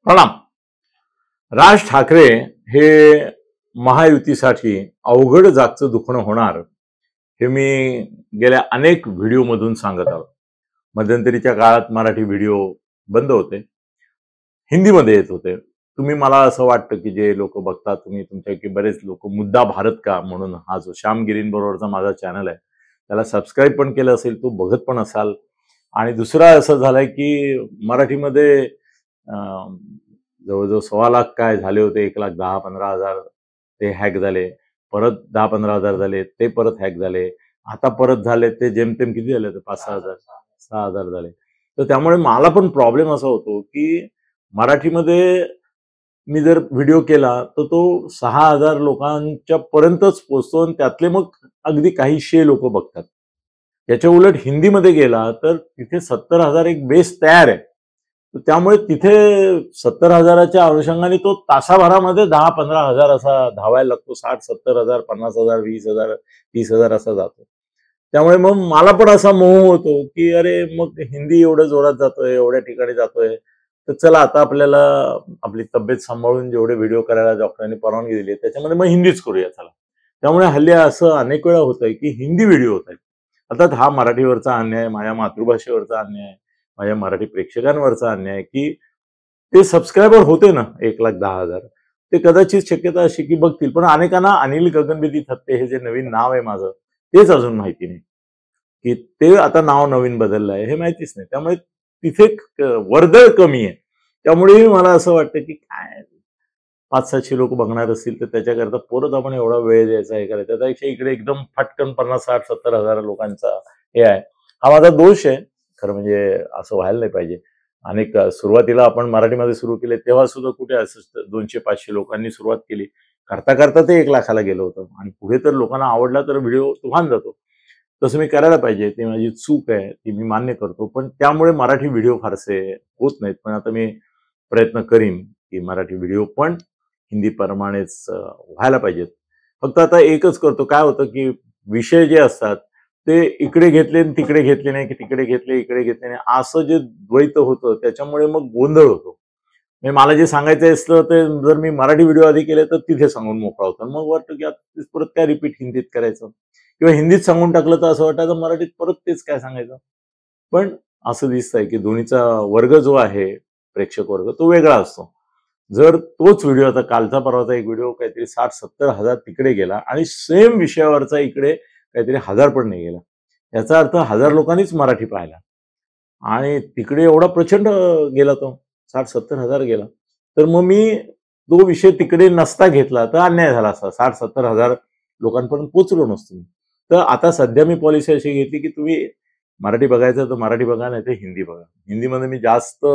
प्रणाम. राज ठाकरे हे महायुतीसाठी अवघड जागचं दुखणं होणार हे मी गेल्या अनेक व्हिडिओमधून सांगत आलो. मध्यंतरीच्या काळात मराठी व्हिडिओ बंद होते, हिंदीमध्ये येत होते. तुम्ही मला असं वाटतं की जे लोक बघतात, तुम्ही तुमच्यापैकी बरेच लोक मुद्दा भारत का म्हणून हा जो श्याम गिरींबरोबरचा माझा चॅनल आहे त्याला सबस्क्राईब पण केलं असेल, तो बघत पण असाल. आणि दुसरा असं झालंय की मराठीमध्ये जवळजवळ 1.25 लाख काय झाले होते, 1,10,15,000 ते हॅक झाले, परत 10-15 हजार झाले, ते परत हॅक झाले, आता परत झाले ते जेमतेम किती झाले, 5-6 हजार 6 हजार झाले. तर त्यामुळे मला पण प्रॉब्लेम असा होतो की मराठीमध्ये मी जर व्हिडिओ केला तर तो 6,000 लोकांच्या पर्यंतच पोहोचतो आणि त्यातले मग अगदी काहीशे लोक बघतात. याच्या उलट हिंदीमध्ये गेला तर तिथे 70,000 एक बेस तयार आहे. त्यामुळे तिथे 70,000च्या अनुषंगाने तो तासाभरामध्ये 10-15 हजार असा धावायला लागतो. 60-70 हजार, 50,000, 20,000, 30,000 असा जातो. त्यामुळे मग मला पण असा मोह होतो की अरे मग हिंदी एवढं जोरात जातोय, एवढ्या ठिकाणी जातोय, तर चला आता आपल्याला आपली तब्येत सांभाळून जेवढे व्हिडिओ करायला डॉक्टरांनी परवानगी दिली त्याच्यामध्ये मग हिंदीच करूया चला. त्यामुळे हल्ली असं अनेक वेळा होत आहे की हिंदी व्हिडिओ होत आहेत. अर्थात हा मराठीवरचा अन्याय, माझ्या मातृभाषेवरचा अन्याय, माझ्या मराठी प्रेक्षकांवरचा अन्याय की ते सबस्क्रायबर होते ना 1,10,000, ते कदाचित शक्यता अशी की बघतील, पण अनेकांना अनिल गगनभेदी थत्ते हे जे नवीन नाव आहे माझं तेच अजून माहिती नाही की ते आता नाव नवीन बदललं आहे हे माहितीच नाही. त्यामुळे तिथे वर्दळ कमी आहे. त्यामुळे मला असं वाटतं की काय 500-700 लोक बघणार असतील तर त्याच्याकरता परत आपण एवढा वेळ द्यायचा हे करायचा, त्यापेक्षा इकडे एकदम फटकन 50-60-70 हजार लोकांचा हे आहे. हा माझा दोष आहे खरं म्हणजे, असं व्हायला नाही पाहिजे. अनेक सुरुवातीला आपण मराठीमध्ये सुरू केले तेव्हा सुद्धा कुठे असं 200-500 लोकांनी सुरुवात केली, करता करता ते 1,00,000ला गेलं होतं आणि पुढे तर लोकांना आवडला तर व्हिडिओ तुफान जातो. तसं मी करायला पाहिजे, ती माझी चूक आहे, ती मी मान्य करतो. पण त्यामुळे मराठी व्हिडिओ फारसे होत नाहीत. पण आता मी प्रयत्न करीन की मराठी व्हिडिओ पण हिंदी प्रमाणेच व्हायला पाहिजेत. फक्त आता एकच करतो, काय होतं की विषय जे असतात ते इकडे घेतले तिकडे घेतले नाही, की तिकडे घेतले इकडे घेतले नाही, असं जे द्वैत होतं त्याच्यामुळे मग गोंधळ होतो. म्हणजे मला जे सांगायचं असतं ते जर मी मराठी व्हिडिओ आधी केले तर तिथे सांगून मोकळा होतो. मग वाटतं की आता परत काय रिपीट हिंदीत करायचं, किंवा हिंदीत सांगून टाकलं तर असं वाटायचं मराठीत परत तेच काय सांगायचं. पण असं दिसतंय की दोन्हीचा वर्ग जो आहे, प्रेक्षक वर्ग, तो वेगळा असतो. जर तोच व्हिडिओ, आता कालचा परवाचा एक व्हिडिओ काहीतरी 60-70 हजार तिकडे गेला आणि सेम विषयावरचा इकडे काहीतरी 1,000 पण नाही गेला, याचा अर्थ 1,000 लोकांनीच मराठी पाहिला आणि तिकडे एवढा प्रचंड गेला, तो 60-70 हजार गेला. तर मग मी तो विषय तिकडे नसता घेतला तर अन्याय झाला असता, 60-70 हजार लोकांपर्यंत पोचलो नसतो. तर आता सध्या मी पॉलिसी अशी घेतली की तुम्ही मराठी बघायचं तर मराठी बघा, नाही तर हिंदी बघा. हिंदीमध्ये मी जास्त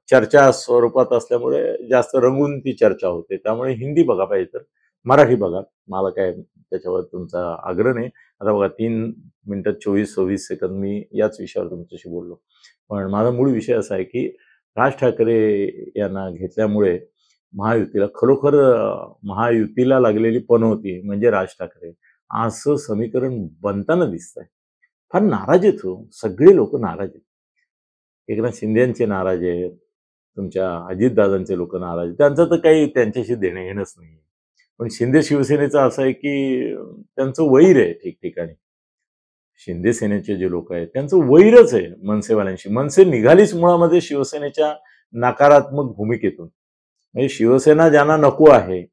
चर्चा स्वरूपात असल्यामुळे जास्त रंगून ती चर्चा होते, त्यामुळे हिंदी बघा पाहिजे तर मराठी बघा. मला काय त्याच्यावर तुमचा आग्रह नाही. आता बघा 3 मिनिटं 24-26 सेकंद मी याच विषयावर तुमच्याशी बोललो. पण माझा मूळ विषय असा आहे की राज ठाकरे यांना घेतल्यामुळे महायुतीला खरोखर महायुतीला लागलेली पनौती म्हणजे राज ठाकरे असं समीकरण बनताना दिसतंय. फार नाराज आहेत हो, सगळे लोक नाराज आहेत. एकनाथ शिंदेचे नाराज आहेत, तुमच्या अजितदादांचे लोक नाराज आहेत. त्यांचं तर काही त्यांच्याशी देणं घेणंच नाही. पण शिंदे शिवसेनेचं असं आहे की त्यांचं वैर आहे ठिकठिकाणी. शिंदे सेनेचे जे लोक आहेत त्यांचं वैरच आहे मनसेवाल्यांशी. मनसे निघालीच मुळामध्ये शिवसेनेच्या नकारात्मक भूमिकेतून. म्हणजे शिवसेना ज्यांना नको आहे,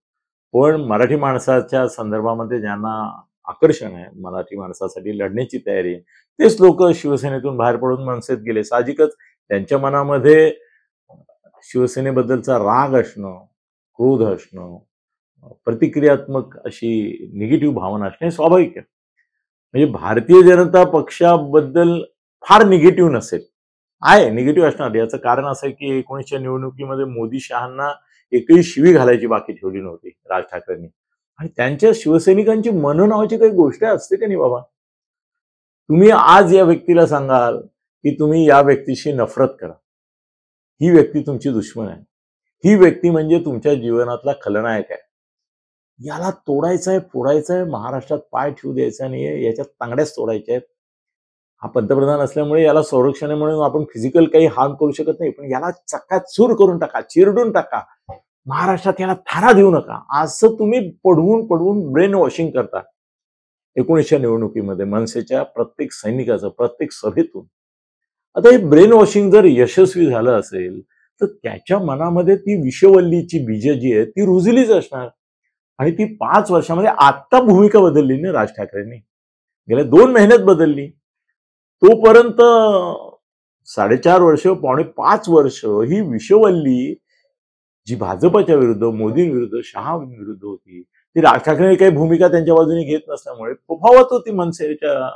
पण मराठी माणसाच्या संदर्भामध्ये ज्यांना आकर्षण आहे, मराठी माणसासाठी लढण्याची तयारी आहे, तेच लोक शिवसेनेतून बाहेर पडून मनसेत गेले. साहजिकच त्यांच्या मनामध्ये शिवसेनेबद्दलचा राग असणं, क्रोध असणं, प्रतिक्रियात्मक अशी निगेटिव्ह भावना असणे स्वाभाविक आहे. म्हणजे भारतीय जनता पक्षाबद्दल फार निगेटिव्ह नसेल, आहे निगेटिव्ह असणार. याचं कारण असं आहे की 19च्या निवडणुकीमध्ये मोदी शहांना एकही शिवी घालायची बाकी ठेवली नव्हती राज ठाकरेंनी. आणि त्यांच्या शिवसैनिकांची मन नावाची काही गोष्ट असते का नाही बाबा. तुम्ही आज या व्यक्तीला सांगाल की तुम्ही या व्यक्तीशी नफरत करा, ही व्यक्ती तुमची दुश्मन आहे, ही व्यक्ती म्हणजे तुमच्या जीवनातला खलनायक आहे, याला तोडायचं आहे, फोडायचं आहे, महाराष्ट्रात पाय ठेवू द्यायचा नाहीये, याच्या तांगड्याच तोडायच्या आहेत, हा पंतप्रधान असल्यामुळे याला संरक्षण आहे म्हणून आपण फिजिकल काही हार्म करू शकत नाही, पण याला चक्काचूर करून टाका, चिरडून टाका, महाराष्ट्रात याला थारा देऊ नका, असं तुम्ही पडवून पडवून ब्रेन वॉशिंग करता 19च्या निवडणुकीमध्ये मनसेच्या प्रत्येक सैनिकाचं, प्रत्येक सभेतून. आता हे ब्रेन वॉशिंग जर यशस्वी झालं असेल तर त्याच्या मनामध्ये ती विषवल्लीची बीज जी आहे ती रुजलीच असणार. आणि ती 5 वर्षामध्ये आत्ता भूमिका बदलली ना राज ठाकरेंनी, गेल्या 2 महिन्यात बदलली. तोपर्यंत 4.5 वर्ष, पावणे 5 वर्ष ही विषवल्ली जी भाजपच्या विरुद्ध, मोदींविरुद्ध, शहाविरुद्ध होती, ती राज ठाकरे काही भूमिका त्यांच्या बाजूने घेत नसल्यामुळे फोफावत होती मनसेच्या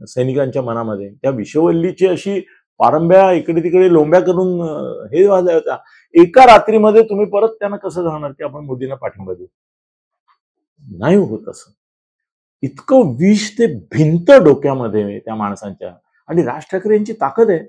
सैनिकांच्या मनामध्ये. त्या विषवल्लीची अशी पारंब्या इकडे तिकडे लोंब्या करून हे वाजल्या होत्या. एका रात्रीमध्ये तुम्ही परत त्यांना कसं जाणार की आपण मोदींना पाठिंबा देऊ? नाही होत असं. इतकं विष ते भिंत डोक्यामध्ये त्या माणसांच्या. आणि राज ठाकरे यांची ताकद आहे,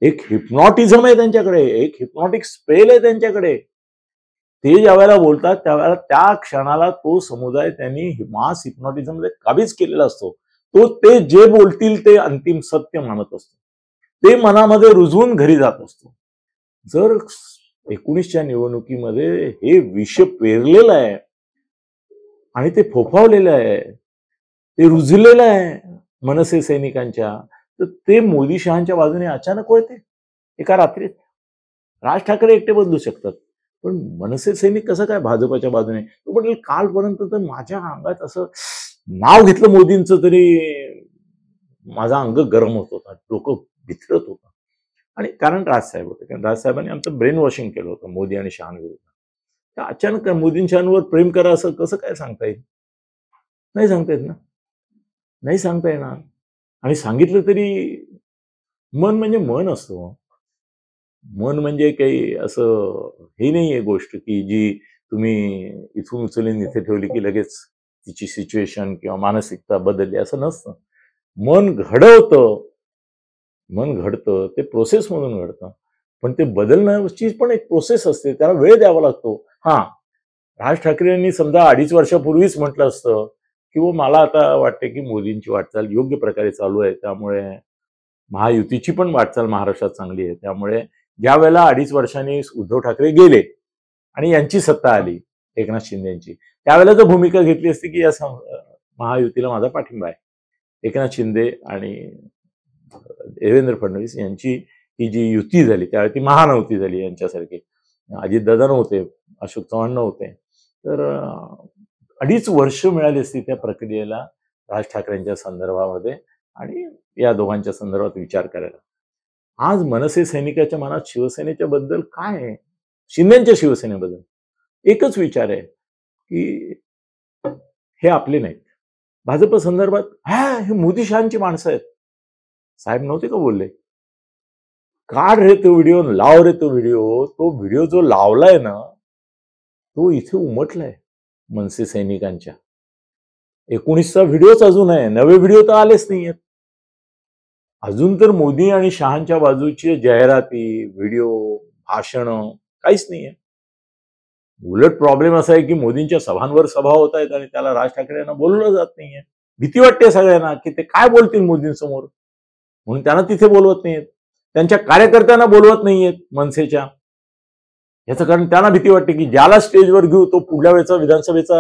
एक हिप्नॉटिझम आहे त्यांच्याकडे, एक हिप्नॉटिक स्पेल आहे त्यांच्याकडे. ते ज्यावेळेला बोलतात त्यावेळेला त्या क्षणाला तो समुदाय त्यांनी मास हिप्नॉटिझममध्ये काबीज केलेला असतो. तो ते जे बोलतील ते अंतिम सत्य मानत असतो, ते मनामध्ये रुजवून घरी जात असतो. जर 19च्या निवडणुकीमध्ये हे विष पेरलेलं आहे आणि ते फोफावलेलं आहे, ते रुजलेलं आहे मनसे सैनिकांच्या, तर ते मोदी शहांच्या बाजूने अचानक वळते एका रात्रीत. राज ठाकरे एकटे बदलू शकतात, पण मनसे सैनिक कसं काय भाजपच्या बाजूने? तो म्हटलं कालपर्यंत तर माझ्या अंगात असं नाव घेतलं मोदींचं तरी माझा अंग गरम होत होता, डोकं भितरत होतं. आणि कारण राजसाहेब होते, कारण राजसाहेबांनी आमचं ब्रेन वॉशिंग केलं होतं मोदी आणि शहांविरुद्ध. तर अचानक मोदींशांवर प्रेम करा असं कसं काय सांगता येईल? नाही सांगता येत ना, नाही सांगता येणार. आणि सांगितलं तरी मन म्हणजे मन असतं. मन म्हणजे काही असं हे नाहीये गोष्ट की जी तुम्ही इथून उचलून इथे ठेवली की लगेच तिची सिच्युएशन किंवा मानसिकता बदलली, असं नसतं. मन घडवतं, मन घडतं, ते प्रोसेसमधून घडतं, पण ते बदलण्याची पण एक प्रोसेस असते, त्याला वेळ द्यावा लागतो. हा, राज ठाकरे यांनी समजा 2.5 वर्षापूर्वीच म्हटलं असतं की मला आता वाटते की मोदींची वाटचाल योग्य प्रकारे चालू आहे, त्यामुळे महायुतीची पण वाटचाल महाराष्ट्रात चांगली आहे, त्यामुळे ज्या वेळेला 2.5 वर्षांनी उद्धव ठाकरे गेले आणि यांची सत्ता आली एकनाथ शिंदे यांची, त्यावेळेला जर भूमिका घेतली असती की या महायुतीला माझा पाठिंबा आहे, एकनाथ शिंदे आणि देवेंद्र फडणवीस यांची ही जी युती झाली त्यावेळी ती महायुती झाली, यांच्यासारखी अजितदादा नव्हते, अशोक चव्हाण नव्हते, तर 2.5 वर्ष मिळाली असती त्या प्रक्रियेला राज ठाकरेंच्या संदर्भामध्ये आणि या दोघांच्या संदर्भात विचार करायला. आज मनसे सैनिकाच्या मनात शिवसेनेच्या बद्दल काय आहे, शिंदेच्या शिवसेनेबद्दल एकच विचार आहे की हे आपले नाहीत. भाजप संदर्भात हे मोदी शहांची माणसं आहेत. साहेब नव्हते का बोलले, काढ रे तो व्हिडिओ, लाव रे तो व्हिडिओ. तो व्हिडिओ जो लावलाय ना तो इथे उमटलाय मनसे सैनिकांच्या. 19चा व्हिडिओच अजून आहे, नवे व्हिडिओ तर आलेच नाहीयेत अजून. तर मोदी आणि शहांच्या बाजूची जाहिराती, व्हिडिओ, भाषण काहीच नाहीये. उलट प्रॉब्लेम असा आहे की मोदींच्या सभांवर सभा होत आहेत आणि त्याला राज ठाकरे यांना बोलवलं जात नाहीये. भीती वाटते सगळ्यांना की ते काय बोलतील मोदींसमोर, म्हणून त्यांना तिथे बोलवत नाहीयेत. त्यांच्या कार्यकर्त्यांना बोलवत नाहीयेत मनसेच्या. याचं कारण त्यांना भीती वाटते की ज्याला स्टेजवर घेऊ तो पुढल्या वेळेचा विधानसभेचा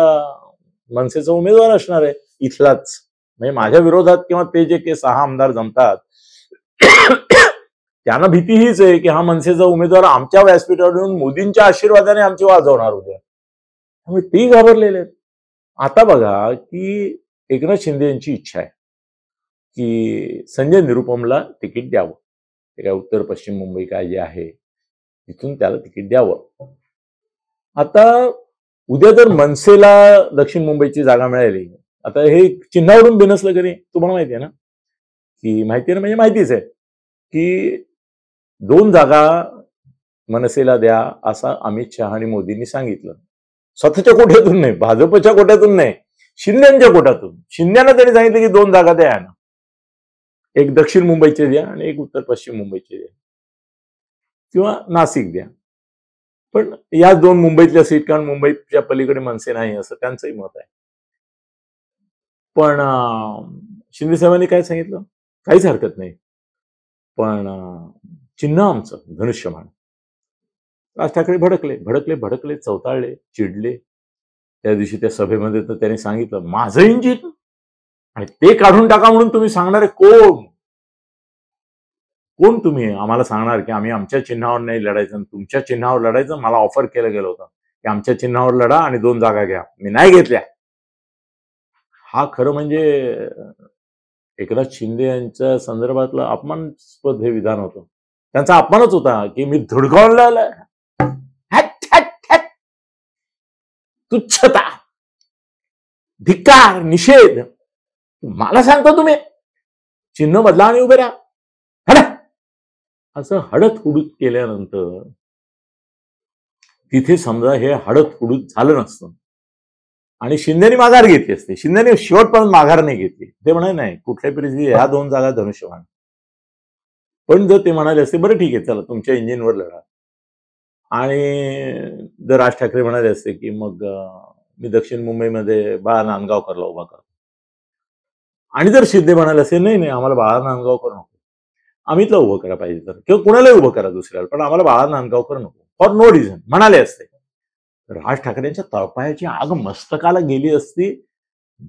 मनसेचा उमेदवार असणार आहे इथलाच. म्हणजे माझ्या विरोधात किंवा ते जे काही 6 आमदार जमतात त्यांना भीती हीच आहे की हा मनसेचा उमेदवार आमच्या व्यासपीठावर येऊन मोदींच्या आशीर्वादाने आमची वाजवणार उद्या. त्यामुळे ती घाबरलेले आहेत. आता बघा की एकनाथ शिंदे यांची इच्छा आहे की संजय निरुपमला तिकीट द्यावं. ते काय उत्तर पश्चिम मुंबई काय जे आहे तिथून त्याला तिकीट द्यावं. आता उद्या जर मनसेला दक्षिण मुंबईची जागा मिळाली, आता हे चिन्हावरून बिनसलं करी तुम्हाला माहिती आहे ना, की माहिती आहे ना, म्हणजे माहितीच आहे की 2 जागा मनसेला द्या असं अमित शहा आणि मोदींनी सांगितलं. स्वतःच्या कोट्यातून नाही, भाजपच्या कोट्यातून नाही, शिंदेच्या कोट्यातून. शिंदेना त्यांनी सांगितलं की 2 जागा द्या ना, एक दक्षिण मुंबईचे द्या आणि एक उत्तर पश्चिम मुंबईचे द्या किंवा नाशिक द्या. पण या 2 मुंबईतल्या सीट, कारण मुंबईच्या पलीकडे मनसे नाही असं त्यांचंही मत आहे. पण शिंदे साहेबांनी काय सांगितलं काहीच हरकत नाही. पण चिन्ह आमचं धनुष्यबाण. राज ठाकरे भडकले, चवताळले, चिडले. त्या दिवशी त्या सभेमध्ये तर त्यांनी सांगितलं, माझं इंजिन आणि ते काढून टाका म्हणून तुम्ही सांगणारे कोण? कोण तुम्ही आम्हाला सांगणार की आम्ही आमच्या चिन्हावर नाही लढायचं, तुमच्या चिन्हावर लढायचं? मला ऑफर केलं गेलं होतं की आमच्या चिन्हावर लढा आणि 2 जागा घ्या, मी नाही घेतल्या. हा खरं म्हणजे एकनाथ शिंदे यांच्या संदर्भातलं अपमानास्पद हे विधान होतं. त्यांचा अपमानच होता की मी धुडकावला, तुच्छता, धिक्कार, निषेध. मला सांगतो तुम्ही चिन्ह बदला आणि उभे राहा, असं हडत हुडूत केल्यानंतर तिथे समजा हे हडत हुडूत झालं नसतं आणि शिंदेनी माघार घेतली असते. शिंदेने शेवटपर्यंत माघार नाही घेतली. ते म्हणाले नाही, कुठल्याही परिस्थितीत ह्या 2 जागा धनुष्यबाण. पण जर ते म्हणाले असते बरं ठीक आहे चला तुमच्या इंजिनवर लढा, आणि जर राज ठाकरे म्हणाले असते की मग मी दक्षिण मुंबईमध्ये बाळा नांदगावकरला उभा करतो, आणि जर शिंदे म्हणाले असते नाही नाही आम्हाला बाळा नांदगावकर नको, अमितला उभं करा पाहिजे तर, किंवा कुणालाही उभं करा दुसऱ्याला, पण आम्हाला बाळा नांदगावकर नको फॉर नो रिझन म्हणाले असते, राज ठाकरेंच्या तळपायाची आग मस्तकाला गेली असती,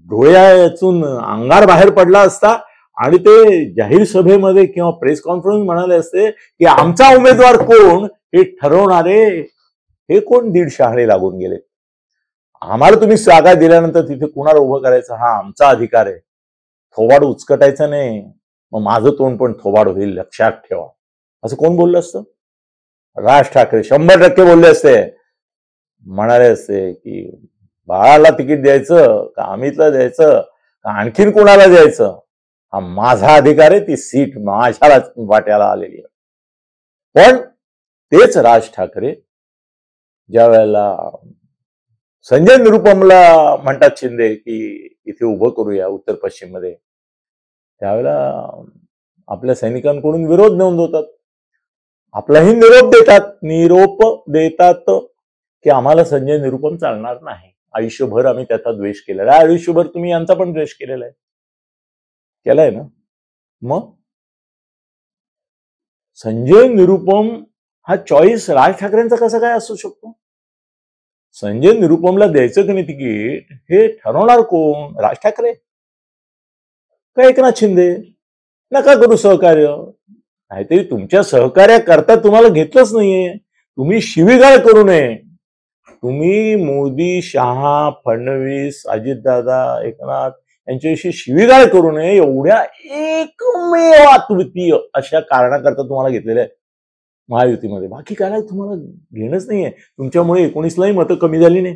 डोळ्यातून अंगार बाहेर पडला असता, आणि ते जाहीर सभेमध्ये किंवा प्रेस कॉन्फरन्स म्हणाले असते की आमचा उमेदवार कोण हे ठरवणारे हे कोण 1.5 शहाणे लागून गेले. आम्हाला तुम्ही जागा दिल्यानंतर तिथे कुणाला उभं करायचं हा आमचा अधिकार आहे, थोबाड उचकटायचं नाही, मग माझं तोंड पण थोबाड होईल लक्षात ठेवा, असं कोण बोललं असतं? राज ठाकरे 100% बोलले असते. म्हणाले असते की बाळाला तिकीट द्यायचं का अमितला द्यायचं का आणखीन कुणाला द्यायचं, हा माझा अधिकार आहे, ती सीट माझ्याला वाट्याला आलेली आहे. पण तेच राज ठाकरे ज्या वेळेला संजय निरुपमला म्हणतात शिंदे की इथे उभं करूया उत्तर पश्चिम मध्ये, त्यावेळेला आपल्या सैनिकांकडून विरोध नोंदवतात, आपलाही निरोप देतात की आम्हाला संजय निरुपम चालणार नाही, आयुष्यभर आम्ही त्याचा द्वेष केलेला आहे, आयुष्यभर तुम्ही यांचा पण द्वेष केलेला आहे, केलाय ना. मग संजय निरुपम हा चॉईस राज ठाकरेंचा कसा काय असू शकतो? संजय निरुपमला द्यायचं की नाही तिकीट हे ठरवणार कोण? राज ठाकरे का एकनाथ शिंदे? नका करू सहकार्य, नाहीतरी तुमच्या सहकार्याकरता तुम्हाला घेतलंच नाहीये, तुम्ही शिवीगाळ करू नये. तुम्ही मोदी, शहा, फडणवीस, अजितदादा, एकनाथ यांच्याविषयी शिवीगाळ करू नये एवढ्या एकमेव अद्वितीय अशा कारणाकरता तुम्हाला घेतलेलं आहे महायुतीमध्ये, बाकी काय तुम्हाला घेणंच नाहीये. तुमच्यामुळे 19लाही मतं कमी झाली नाही,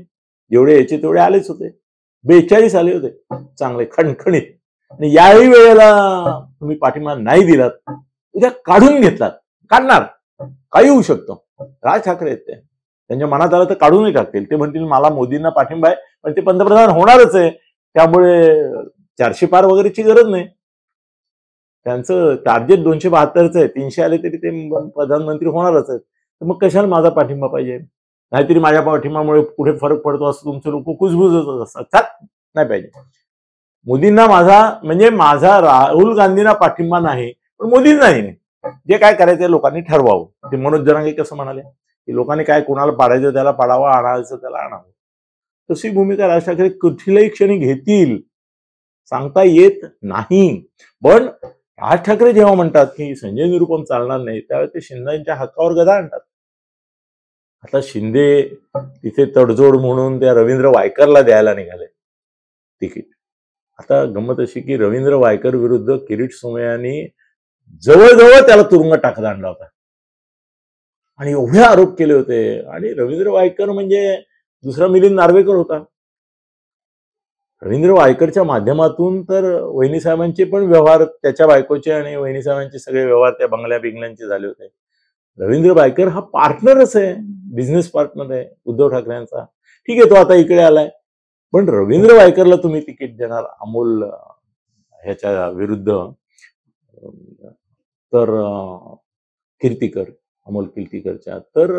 जेवढे यायचे तेवढे आलेच होते, 42 आले होते चांगले खणखणीत, आणि याही वेळेला तुम्ही पाठिंबा नाही दिलात, उद्या काढून घेतलात, काढणार, काही होऊ शकतं. राज ठाकरे आहेत, ते त्यांच्या मनात आलं तर काढूनही टाकतील, ते म्हणतील मला मोदींना पाठिंबा आहे, पण ते पंतप्रधान होणारच आहे, त्यामुळे 400 पार वगैरेची गरज नाही, त्यांचं टार्गेट 272च आहे, 300 आले तरी ते प्रधानमंत्री होणारच आहेत, तर मग कशाला माझा पाठिंबा पाहिजे? नाहीतरी माझ्या पाठिंबामुळे पुढे फरक पडतो असं तुमचे लोक कुजबुजत असतात, नाही पाहिजे. मोदींना माझा राहुल गांधींना पाठिंबा नाही, पण मोदींनाही नाही, जे काय करायचं लोकांनी ठरवावं. ते मनोज जरांगे कसं म्हणाले की लोकांनी काय कोणाला पाडायचं त्याला पाडावं, आणायचं त्याला आणावं, तशी भूमिका राज ठाकरे कुठल्याही क्षणी घेतील सांगता येत नाही. पण राज ठाकरे जेव्हा म्हणतात की संजय निरुपम चालणार नाही, त्यावेळेस ते शिंदेच्या हक्कावर गदा आणतात. आता शिंदे तिथे तडजोड म्हणून त्या रवींद्र वायकरला द्यायला निघाले तिकीट. आता गंमत अशी की रवींद्र वायकर विरुद्ध किरीट सोमय्यांनी जवळजवळ त्याला तुरुंगात टाकत आणला होता आणि एवढे आरोप केले होते, आणि रवींद्र वायकर म्हणजे दुसरा मिलिंद नार्वेकर होता. रवींद्र वायकरच्या माध्यमातून तर वहिनी साहेबांचे पण व्यवहार, त्याच्या बायकोचे आणि वहिनी साहेबांचे सगळे व्यवहार त्या बंगल्या बिंगल्यांचे झाले होते. रवींद्र वायकर हा पार्टनरच आहे, बिझनेस पार्टनर आहे उद्धव ठाकरेंचा. ठीक आहे, तो आता इकडे आलाय, पण रवींद्र वायकरला तुम्ही तिकीट देणार अमोल ह्याच्या विरुद्ध, तर अमोल कीर्तीकरच्या, तर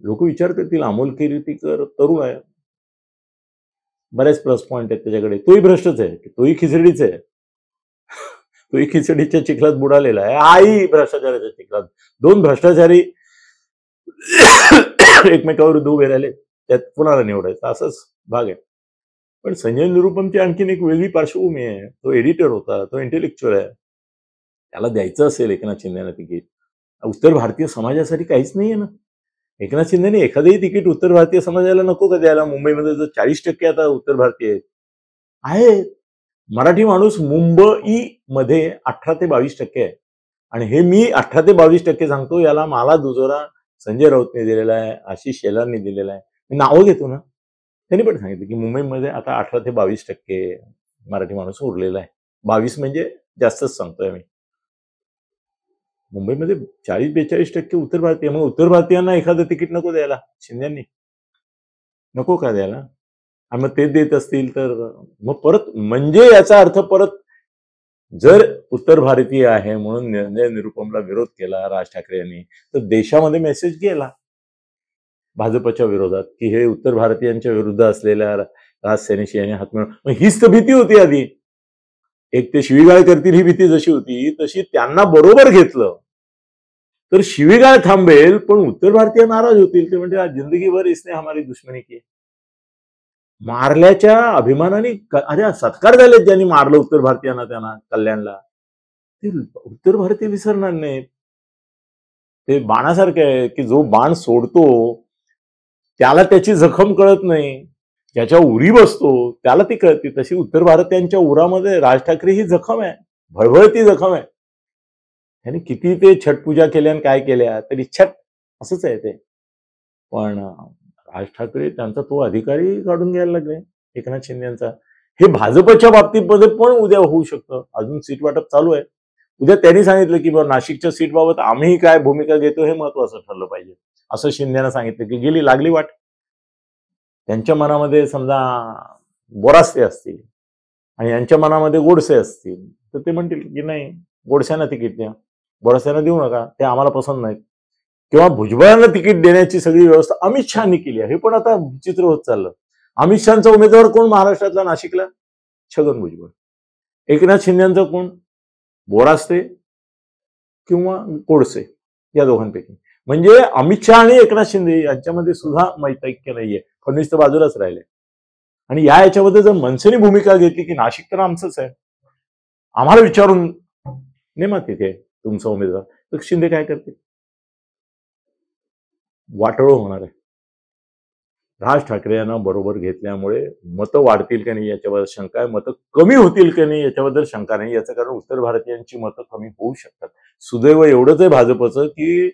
लोक विचार करतील अमोल कीर्तीकर तरुण आहे, बरेच प्लस पॉइंट आहेत त्याच्याकडे, तोही भ्रष्टच आहे, तोही खिचडीच आहे, तो खिचडीच्या चिखलात बुडालेला आहे, हाही भ्रष्टाचाराच्या चिखलात. दोन भ्रष्टाचारी एकमेकावर उभे राहिले, त्यात कुणाला निवडायचं, असंच भाग आहे. पण संजय निरुपमची आणखीन एक वेगळी पार्श्वभूमी आहे. तो एडिटर होता, तो इंटेलेक्च्युअल आहे. त्याला द्यायचं असेल एकनाथ शिंदेना तिकीट, उत्तर भारतीय समाजासाठी काहीच नाहीये ना. एकनाथ शिंदेने एखादंही तिकीट उत्तर भारतीय समाजाला नको का द्यायला? मुंबईमध्ये जर 40% आता उत्तर भारतीय आहेत. मराठी माणूस मुंबई मध्ये 18 ते 22% आहे. आणि हे मी 18 ते 22% सांगतो, याला मला दुजोरा संजय राऊतने दिलेला आहे, आशिष शेलारने दिलेला आहे. मी नावं घेतो ना, त्यांनी पण सांगितलं की मुंबईमध्ये आता 18 ते 22% मराठी माणूस उरलेला आहे. 22 म्हणजे जास्तच सांगतोय मी. मुंबईमध्ये 40-42% उत्तर भारतीय. मग उत्तर भारतीयांना एखादं तिकीट नको द्यायला शिंदेनी? नको का द्यायला? आणि मग ते देत असतील तर मग परत, म्हणजे याचा अर्थ परत जर उत्तर भारतीय आहे म्हणून संजय निरुपमला विरोध केला राज ठाकरे यांनी, तर देशामध्ये मेसेज गेला भाजपच्या विरोधात की हे उत्तर भारतीयांच्या विरुद्ध असलेल्या राजसेनेशी यांनी हात मिळवून. मग हीच तर भीती होती आधी. एक ते शिवीगाळ करतील ही भीती जशी होती, तशी त्यांना बरोबर घेतलं तर शिवीगाळ थांबेल, पण उत्तर भारतीय नाराज होतील. ते म्हणजे जिंदगीभर इसने हमारी दुश्मनी की. मारल्याच्या अभिमानाने अरे सत्कार झाले ज्यांनी मारलं उत्तर भारतीयांना, त्यांना कल्याणला, ते उत्तर भारतीय विसरणार नाहीत. ते बाणासारखे आहे की जो बाण सोडतो त्याला त्याची जखम कळत नाही, ज्याच्या उरी बसतो त्याला ती कळते. तशी उत्तर भारतीयांच्या उरामध्ये राज ठाकरे ही जखम आहे, भळभळती जखम आहे. त्यांनी किती ते छटपूजा केल्या आणि काय केल्या तरी छट असंच आहे ते. पण राज ठाकरे त्यांचा तो अधिकारी काढून घ्यायला लागले एकनाथ शिंदेचा. हे भाजपच्या बाबतीमध्ये पण उद्या होऊ शकतं. अजून सीट वाटप चालू आहे. उद्या त्यांनी सांगितलं की बरं नाशिकच्या सीटबाबत आम्ही काय भूमिका घेतो हे महत्वाचं ठरलं पाहिजे, असं शिंदेना सांगितलं की गेली लागली वाट. त्यांच्या मनामध्ये समजा बोरास्ते असतील आणि यांच्या मनामध्ये गोडसे असतील, तर ते म्हणतील की नाही गोडस्यांना तिकीट द्या, बोरास्त्यांना देऊ नका, ते आम्हाला पसंत नाहीत. किंवा भुजबळांना तिकीट देण्याची सगळी व्यवस्था अमित शहानी केली आहे. हे पण आता चित्र होत चाललं. अमित शहाचा उमेदवार कोण महाराष्ट्रातला नाशिकला? छगन भुजबळ. एकनाथ शिंदेचा कोण? बोरास्ते किंवा गोडसे, या दोघांपैकी. म्हणजे अमित शहा आणि एकनाथ शिंदे यांच्यामध्ये सुद्धा मैत्रिक्य नाहीये. फडणवीस तर बाजूलाच राहिले. आणि याच्यामध्ये जर मनसेने भूमिका घेतली की नाशिक तर आमचंच आहे, आम्हाला विचारून नेमा तिथे तुमचा उमेदवार, तर शिंदे काय करतील? वाटोळ होणार आहे. राज ठाकरे यांना बरोबर घेतल्यामुळे मतं वाढतील का नाही याच्याबद्दल शंका आहे, मतं कमी होतील का नाही याच्याबद्दल शंका नाही. याचं कारण उत्तर भारतीयांची मतं कमी होऊ शकतात. सुदैव एवढंच आहे भाजपचं की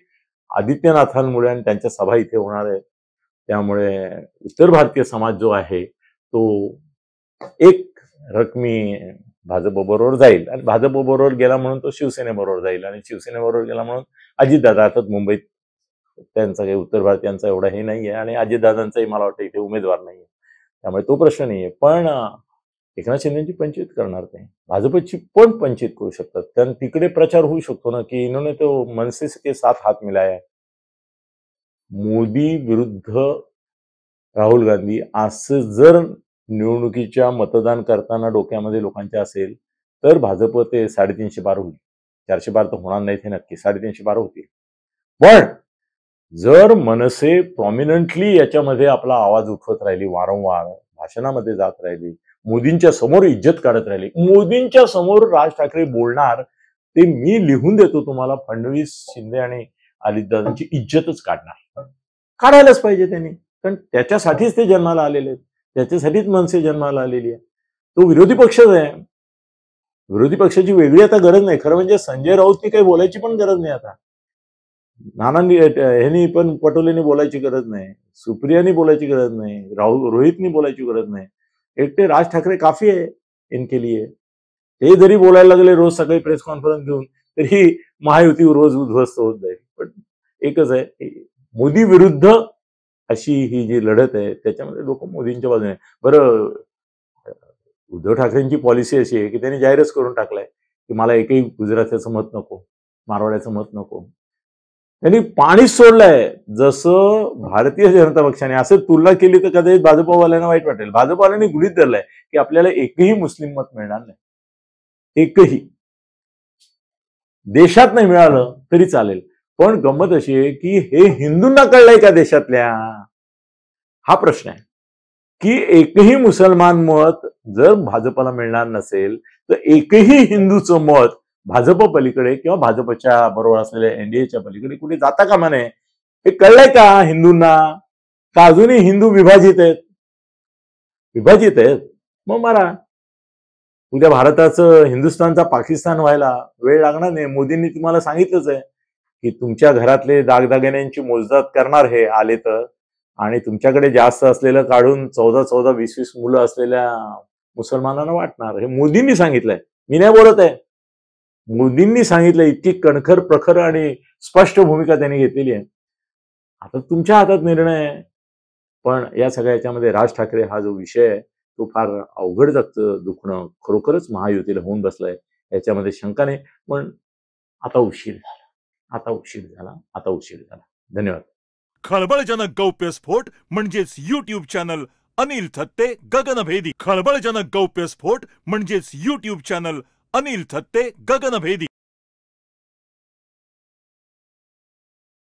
आदित्यनाथांमुळे आणि त्यांच्या सभा इथे होणार आहे, त्यामुळे उत्तर भारतीय समाज जो आहे तो एक रकमी भाजपबरोबर जाईल. आणि भाजपबरोबर गेला म्हणून तो शिवसेनेबरोबर जाईल, आणि शिवसेनेबरोबर गेला म्हणून अजितदादा. अर्थात मुंबईत त्यांचा काही उत्तर भारतीयांचा एवढा हे नाहीये, आणि अजितदादांचाही मला वाटतं इथे उमेदवार नाहीये, त्यामुळे तो प्रश्न नाहीये. पण एकनाथ शिंदेची पंचायत करणार नाही, भाजपची पण पंचायत करू शकतात. कारण तिकडे प्रचार होऊ शकतो ना की इन्होंने तो मनसे के साथ हात मिलाया. मोदी विरुद्ध राहुल गांधी असं जर निवडणुकीच्या मतदान करताना डोक्यामध्ये लोकांच्या असेल तर भाजप ते 350 पार होईल. 400 पार तर होणार नाहीत हे नक्की, 350 पार होतील. पण जर मनसे प्रॉमिनंटली याच्यामध्ये आपला आवाज उठवत राहिली, वारंवार भाषणामध्ये जात राहिली, मोदींच्या समोर इज्जत काढत राहिली, मोदींच्या समोर राज ठाकरे बोलणार ते मी लिहून देतो तुम्हाला, फडणवीस, शिंदे आणि अजितदादांची इज्जतच काढणार. काढायलाच पाहिजे त्यांनी, कारण त्याच्यासाठीच ते जन्माला आलेले आहेत, त्याच्यासाठीच मनसे जन्माला आलेली आहे. तो विरोधी पक्षच आहे. विरोधी पक्षाची वेगळी आता गरज नाही. खरं म्हणजे संजय राऊतनी काही बोलायची पण गरज नाही आता. नानांनी ह्यांनी पण पटोलेनी बोलायची गरज नाही, सुप्रियानी बोलायची गरज नाही, रोहितनी बोलायची गरज नाही. एकटे राज ठाकरे काफी आहे इनके लिए. ते जरी बोलायला लागले रोज सकाळी प्रेस कॉन्फरन्स घेऊन तरी महायुती रोज उद्ध्वस्त होत जाईल. पण एकच आहे, मोदी विरुद्ध अशी ही जी लढत आहे त्याच्यामध्ये लोक मोदींच्या बाजूने. बरं, उद्धव ठाकरेंची पॉलिसी अशी आहे की त्यांनी जाहीरच करून टाकलाय की मला एकही गुजरात्याचं मत नको, मारवाड्याचं मत नको. त्यांनी पाणीच सोडलंय. जसं भारतीय जनता पक्षाने असं तुलना केली तर कदाचित भाजपवाल्यांना वाईट वाटेल. भाजपवाल्यांनी गृहीत धरलंय की आपल्याला एकही मुस्लिम मत मिळणार नाही, एकही. देशात नाही मिळालं तरी चालेल, पण गंमत अशी आहे की हे हिंदूंना कळलंय का देशातल्या, हा प्रश्न आहे. की एकही मुसलमान मत जर भाजपला मिळणार नसेल तर एकही हिंदूचं मत भाजप पलीकडे किंवा भाजपच्या बरोबर असलेल्या एनडीएच्या पलीकडे कुठे जाता कामा नये. हे कळलंय का हिंदूंना, का अजूनही हिंदू विभाजित आहेत? विभाजित आहेत, मग मारा. उद्या भारताचं हिंदुस्थानचा पाकिस्तान व्हायला वेळ लागणार नाही. मोदींनी तुम्हाला सांगितलंच आहे की तुमच्या घरातले दागदागिन्यांची मोजदाद करणार हे आले तर, आणि तुमच्याकडे जास्त असलेलं काढून 14-14, 20-20 मुलं असलेल्या मुसलमानांना वाटणार. हे मोदींनी सांगितलंय, मी नाही बोलत आहे. मोदींनी सांगितलं, इतकी कणखर, प्रखर आणि स्पष्ट भूमिका त्यांनी घेतलेली आहे. आता तुमच्या हातात निर्णय आहे. पण या सगळ्या याच्यामध्ये राज ठाकरे हा जो विषय आहे तो फार अवघड दुखणं खरोखरच महायुतीला होऊन बसलाय, याच्यामध्ये शंका नाही. पण आता उशीर झाला. धन्यवाद. खळबळजनक गौप्यस्फोट म्हणजेच YouTube चॅनल अनिल थत्ते गगनभेदी. खळबळजनक गौप्यस्फोट म्हणजेच YouTube चॅनल अनिल थत्ते गगनभेदी.